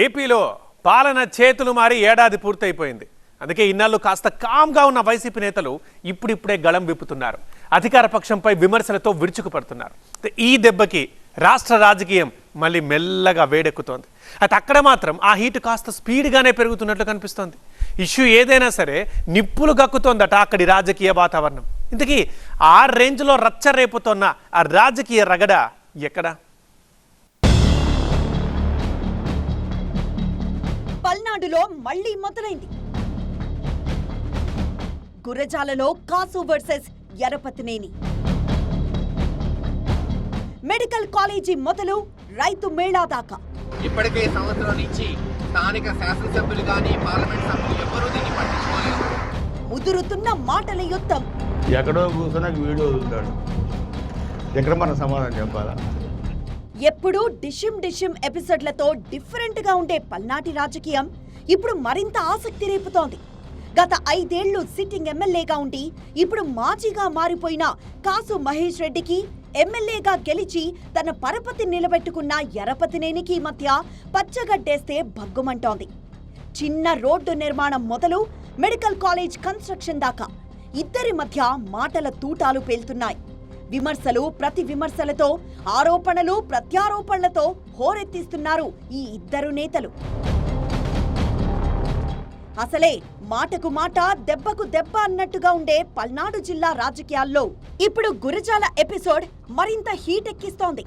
ఏపీలో పాలన చేతులు మారి ఏడాది పూర్తయిపోయింది. అందుకే ఇన్నాళ్ళు కాస్త కామ్గా ఉన్న వైసీపీ నేతలు ఇప్పుడిప్పుడే గళం విప్పుతున్నారు. అధికార పక్షంపై విమర్శలతో విరుచుకుపడుతున్నారు. ఈ దెబ్బకి రాష్ట్ర రాజకీయం మళ్ళీ మెల్లగా వేడెక్కుతోంది. అయితే అక్కడ మాత్రం ఆ హీట్ కాస్త స్పీడ్గానే పెరుగుతున్నట్లు కనిపిస్తోంది. ఇష్యూ ఏదైనా సరే నిప్పులు గక్కుతోందట అక్కడి రాజకీయ వాతావరణం. ఇంతకీ ఆ రేంజ్లో రచ్చ రేపుతోన్న ఆ రాజకీయ రగడ ఎక్కడ? పల్నాడులో మళ్లీ మొదలైంది. గురజాలలో కాసు వర్సెస్ ఎరపతినేని. మెడికల్ కాలేజీ మొదలు రైతు మేళా దాకా. ఇప్పటికే సంవత్సరం నుంచి స్థానిక శాసనసభ్యులు కానీ పార్లమెంట్ సభ్యులు ఎవరూ దీన్ని పట్టించుకోలేదు. ముదురుతున్న మాటల యుద్ధం. ఎక్కడో కూర్చొని వీడియో వదులుతాడు. ఎక్కడ మన సమాధానం చెప్పాలా? ఎప్పుడూ డిషిమ్ ఎపిసోడ్లతో డిఫరెంట్ గా ఉండే పల్నాటి రాజకీయం ఇప్పుడు మరింత ఆసక్తి రేపుతోంది. గత 5 ఏళ్లు సిట్టింగ్ ఎమ్మెల్యేగా ఉండి ఇప్పుడు మాజీగా మారిపోయిన కాసు మహేష్ రెడ్డికి ఎమ్మెల్యేగా గెలిచి తన పరపతి నిలబెట్టుకున్న ఎరపతినేనికి మధ్య పచ్చగడ్డేస్తే భగ్గుమంటోంది. చిన్న రోడ్డు నిర్మాణం మొదలు మెడికల్ కాలేజ్ కన్స్ట్రక్షన్ దాకా ఇద్దరి మధ్య మాటల తూటాలు పేలుతున్నాయి. విమర్శలు ప్రతి విమర్శలతో, ఆరోపణలు ప్రత్యారోపణలతో హోరెత్తిస్తున్నారు ఈ ఇద్దరు నేతలు. అసలే మాటకు మాట దెబ్బకు దెబ్బ అన్నట్టుగా ఉండే పల్నాడు జిల్లా రాజకీయాల్లో ఇప్పుడు గురజాల ఎపిసోడ్ మరింత హీట్ ఎక్కిస్తోంది.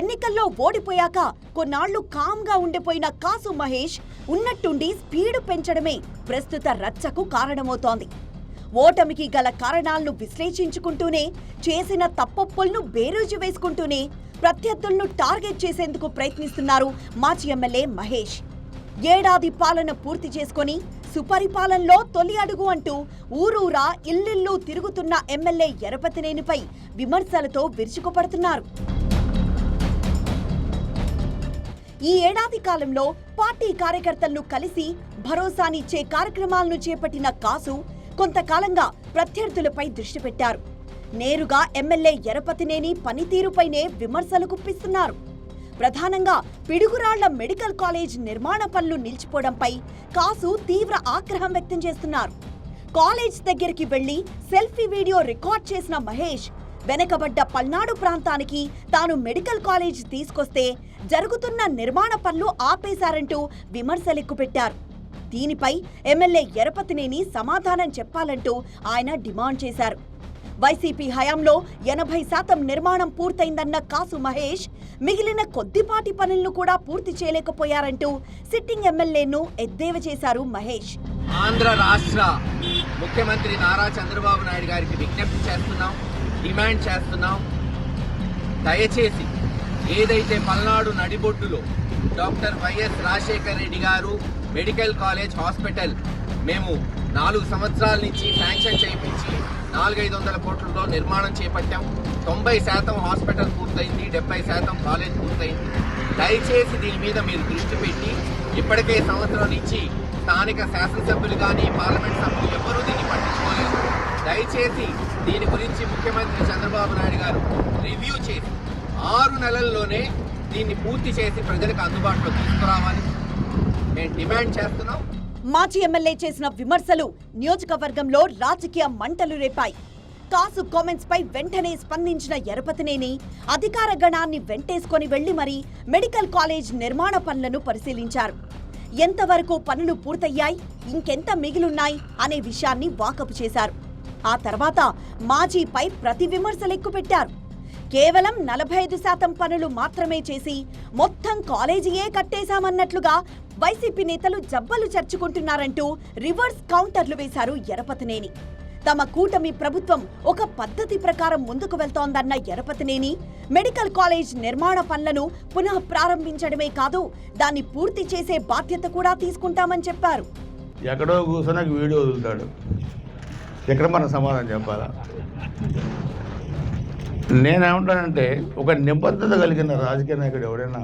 ఎన్నికల్లో ఓడిపోయాక కొన్నాళ్లు కామ్గా ఉండిపోయిన కాసు మహేష్ ఉన్నట్టుండి స్పీడు పెంచడమే ప్రస్తుత రచ్చకు కారణమవుతోంది. ఓటమికి గల కారణాలను విశ్లేషించుకుంటూనే, చేసిన తప్పొప్పులను బేరీజు వేసుకుంటూనే ప్రత్యర్థులను టార్గెట్ చేసేందుకు ప్రయత్నిస్తున్నారు మాజీ ఎమ్మెల్యే మహేష్. ఏడాది పాలన పూర్తి చేసుకుని సుపరిపాలనలో తొలి అడుగు అంటూ ఊరూరా ఇల్లిల్లు తిరుగుతున్న ఎమ్మెల్యే ఎరపతినేనిపై విమర్శలతో విరుచుకుపడుతున్నారు. ఈ ఏడాది కాలంలో పార్టీ కార్యకర్తలను కలిసి భరోసానిచ్చే కార్యక్రమాలను చేపట్టిన కాసు కొంతకాలంగా ప్రత్యర్థులపై దృష్టి పెట్టారు. నేరుగా ఎమ్మెల్యే ఎరపతినేని పనితీరుపైనే విమర్శలు గుప్పిస్తున్నారు. ప్రధానంగా పిడుగురాళ్ల మెడికల్ కాలేజ్ నిర్మాణ పనులు నిలిచిపోవడంపై కాసు తీవ్ర ఆగ్రహం వ్యక్తం చేస్తున్నారు. కాలేజ్ దగ్గరికి వెళ్లి సెల్ఫీ వీడియో రికార్డ్ చేసిన మహేష్ వెనకబడ్డ పల్నాడు ప్రాంతానికి తాను మెడికల్ కాలేజ్ తీసుకొస్తే జరుగుతున్న నిర్మాణ పనులు ఆపేశారంటూ విమర్శలెక్కుపెట్టారు. దీనిపై ఎమ్మెల్యే ఎరపతినేని సమాధానం చెప్పాలంటూ ఆయన డిమాండ్ చేశారు. వైసీపీ హయాంలో 80% నిర్మాణం పూర్తయిందన్న కాసు మహేష్ మిగిలిన కొద్దిపాటి పనులను కూడా పూర్తి చేయలేకపోయారంటూ సిట్టింగ్ ఎమ్మెల్యేను ఎద్దేవా చేశారు మహేష్. ఆంధ్ర రాష్ట్ర ముఖ్యమంత్రి నారా చంద్రబాబు నాయుడు గారికి విజ్ఞప్తి చేస్తున్నాం, డిమాండ్ చేస్తున్నాం. దయచేసి ఏదైతే పల్నాడు నడిబొడ్డులో డాక్టర్ వైఎస్ రాజశేఖర్ రెడ్డి గారు మెడికల్ కాలేజ్ హాస్పిటల్ మేము 4 సంవత్సరాల నుంచి శాంక్షన్ చేయించి 400-500 కోట్లతో నిర్మాణం చేపట్టాం. 90% హాస్పిటల్ పూర్తయింది, 70% కాలేజ్ పూర్తయింది. దయచేసి దీని మీద మీరు దృష్టి పెట్టి, ఇప్పటికే సంవత్సరం నుంచి స్థానిక శాసనసభ్యులు కానీ పార్లమెంట్ సభ్యులు ఎవరూ దీన్ని పట్టించుకోలేదు. దయచేసి దీని గురించి ముఖ్యమంత్రి చంద్రబాబు నాయుడు గారు రివ్యూ చేసి 6 నెలల్లోనే దీన్ని పూర్తి చేసి ప్రజలకు అందుబాటులో తీసుకురావాలి మేము డిమాండ్ చేస్తున్నాం. మాజీ ఎమ్మెల్యే చేసిన విమర్శలు నియోజకవర్గంలో రాజకీయ మంటలు రేపాయి. కాసు కామెంట్స్ పై వెంటనే స్పందించిన ఎరపతినేని అధికార గణాన్ని వెంటేసుకొని వెళ్లి మరీ మెడికల్ కాలేజ్ నిర్మాణ పనులను పరిశీలించారు. ఎంతవరకు పనులు పూర్తయ్యాయి, ఇంకెంత మిగిలున్నాయి అనే విషయాన్ని వాకపు చేశారు. ఆ తర్వాత మాజీపై ప్రతి విమర్శలెక్కుపెట్టారు. కేవలం 45% పనులు మాత్రమే చేసి మొత్తం కాలేజీయే కట్టేశామన్నట్లుగా వైసీపీ నేతలు జబ్బలు చర్చుకుంటున్నారంటూ రివర్స్ కౌంటర్లు వేశారు ఎరపతినేని. తమ కూటమి ప్రభుత్వం ఒక పద్ధతి ప్రకారం ముందుకు వెళ్తోందన్న ఎరపతినేని మెడికల్ కాలేజ్ నిర్మాణ పనులను పునః ప్రారంభించడమే కాదు, దాన్ని పూర్తి చేసే బాధ్యత కూడా తీసుకుంటామని చెప్పారు. ఎక్కడో కూర్చొని వీడియో వదులుతాడు. ఎక్కడ మన సమాధానం చెప్పాలా? నేనేమంటానంటే, ఒక నిబద్ధత కలిగిన రాజకీయ నాయకుడు ఎవరైనా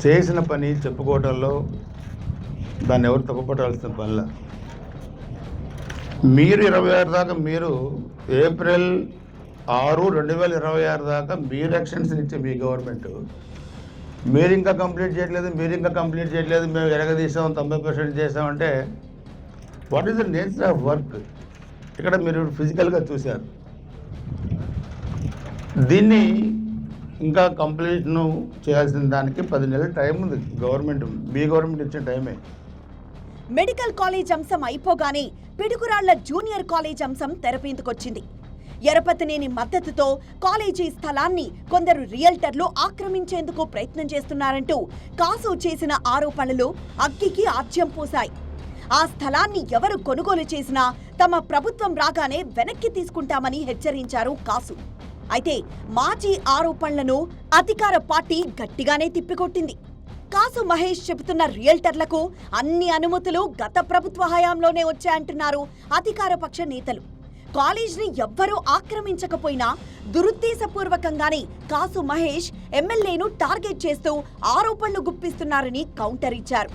చేసిన పని చెప్పుకోవడంలో దాన్ని ఎవరు తప్పుపట్టాల్సిన పనిలా. మీరు 26 దాకా, మీరు ఏప్రిల్ 6, 2026 దాకా మీరు ఎలక్షన్స్ ఇచ్చే మీ గవర్నమెంట్ మీరు ఇంకా కంప్లీట్ చేయట్లేదు, మేము ఎరగదీసాం 90% చేసామంటే what is the nature of work? ఇక్కడ మీరు ఫిజికల్గా చూశారు. దీన్ని ఇంకా కంప్లీట్ను చేయాల్సిన దానికి 10 నెలల టైం ఉంది. గవర్నమెంట్ ఇచ్చిన టైమే. మెడికల్ కాలేజ్ అంశం అయిపోగానే పిడుగురాళ్ల జూనియర్ కాలేజ్ అంశం తెరపేందుకొచ్చింది. ఎరపతినేని మద్దతుతో కాలేజీ స్థలాన్ని కొందరు రియల్టర్లు ఆక్రమించేందుకు ప్రయత్నం చేస్తున్నారంటూ కాసు చేసిన ఆరోపణలు అగ్గికి ఆజ్యం పోశాయి. ఆ స్థలాన్ని ఎవరు కొనుగోలు చేసినా తమ ప్రభుత్వం రాగానే వెనక్కి తీసుకుంటామని హెచ్చరించారు కాసు. అయితే మాజీ ఆరోపణలను అధికార పార్టీ గట్టిగానే తిప్పికొట్టింది. కాసు మహేష్ చెబుతున్న రియల్టర్లకు అన్ని అనుమతులు గత ప్రభుత్వ హయాంలోనే వచ్చాయంటున్నారు అధికార పక్ష నేతలు. కాలేజ్ని ఎవ్వరూ ఆక్రమించకపోయినా దురుద్దేశపూర్వకంగానే కాసు మహేష్ ఎమ్మెల్యేను టార్గెట్ చేస్తూ ఆరోపణలు గుప్పిస్తున్నారని కౌంటర్ ఇచ్చారు.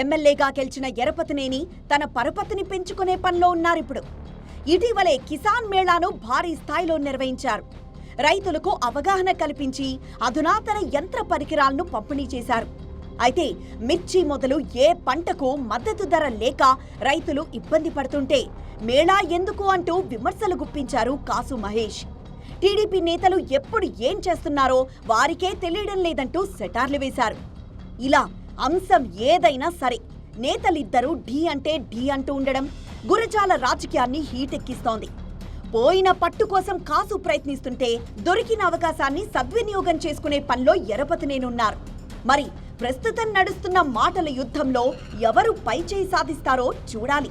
ఎమ్మెల్యేగా గెలిచిన ఎరపతినేని తన పరపతిని పెంచుకునే పనిలో ఉన్నారిప్పుడు. ఇటీవలే కిసాన్ మేళాను భారీ స్థాయిలో నిర్వహించారు. రైతులకు అవగాహన కల్పించి అధునాతన యంత్ర పరికరాలను పంపిణీ చేశారు. అయితే మిర్చి మొదలు ఏ పంటకు మద్దతు ధర లేక రైతులు ఇబ్బంది పడుతుంటే మేళా ఎందుకు అంటూ విమర్శలు గుప్పించారు కాసు మహేష్. టీడీపీ నేతలు ఎప్పుడు ఏం చేస్తున్నారో వారికే తెలియడం లేదంటూ సెటార్లు వేశారు. ఇలా అంశం ఏదైనా సరే నేతలిద్దరూ ఢీ అంటే ఢీ అంటూ ఉండడం గురజాల రాజకీయాన్ని హీటెక్కిస్తోంది. పోయిన పట్టు కోసం కాసు ప్రయత్నిస్తుంటే దొరికిన అవకాశాన్ని సద్వినియోగం చేసుకునే పనిలో ఎరపతినేనున్నారు. మరి ప్రస్తుతం నడుస్తున్న మాటల యుద్ధంలో ఎవరు పైచేయి సాధిస్తారో చూడాలి.